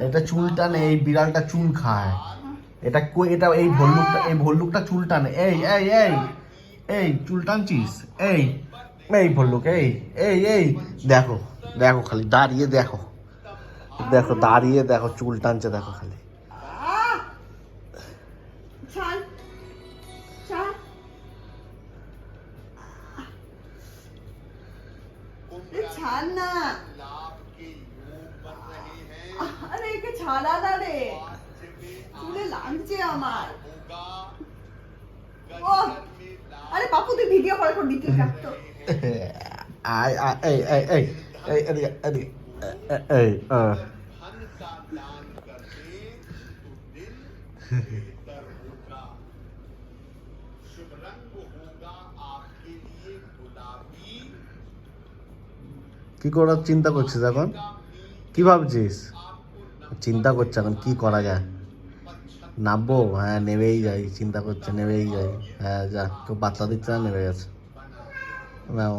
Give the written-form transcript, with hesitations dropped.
এটা চুল টানে, এই বিড়ালটা চুল খায়। এটা এটা এই ভল্লুকটা চুল টানে। এই এই এই এই চুল টানছিস? এই এই ভল্লুক, এই এই এই দেখো দেখো, খালি দাঁড়িয়ে দেখো, দেখো দাঁড়িয়ে দেখো, চুল টানছে দেখো খালি। ছাড় না, আরে একে ছাড়া না রে, চুলে লাগছে আমার। ও আরে বাপু তুই ভিডিও কল করে দিতে থাকতো। আয় আয় এই এই এই এই এদিকে এদিকে এই কি করার চিন্তা করছিস এখন? কি ভাবছিস? চিন্তা করছে এখন কি করা যায়। নামবো? হ্যাঁ নেমেই যাই, চিন্তা করছে নেমেই যাই। হ্যাঁ যা, কেউ বার্তা দিচ্ছে না, নেমে গেছে। নাও।